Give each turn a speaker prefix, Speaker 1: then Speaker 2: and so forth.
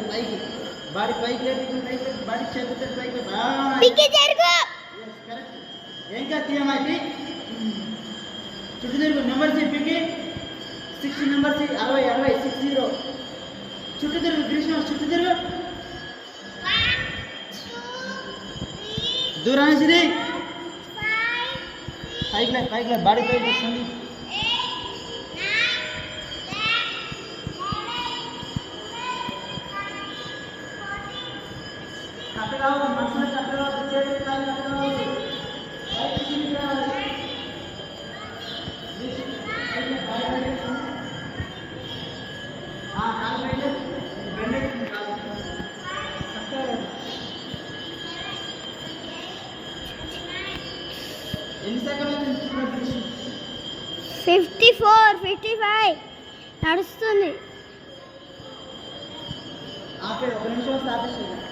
Speaker 1: పైకి బాడీ పైకి లేదు బాడీ చేతులతో పైకి
Speaker 2: పిక్కి జరుగు
Speaker 1: కరెక్ట్ ఏం కాదు తీయమాకి చుట్టూ తిరుగు number C Pikki 60 number C 60 60 చుట్టూ తిరుగు కృష్ణ చుట్టూ తిరుగు దూరాన్ని సిరి పైకి లేదు బాడీ పైకి వస్తుంది కట్టరావు మనసులో కట్టరావు చేతులు కాలు కట్టరావు కాలు బయట బెండ్ కాదు ఎన్ని సెకండ్లు అవుతుంది చూడండి
Speaker 2: 54 55 నడుస్తుంది
Speaker 1: ఆపే ఒక నిమిషం ఆపేసి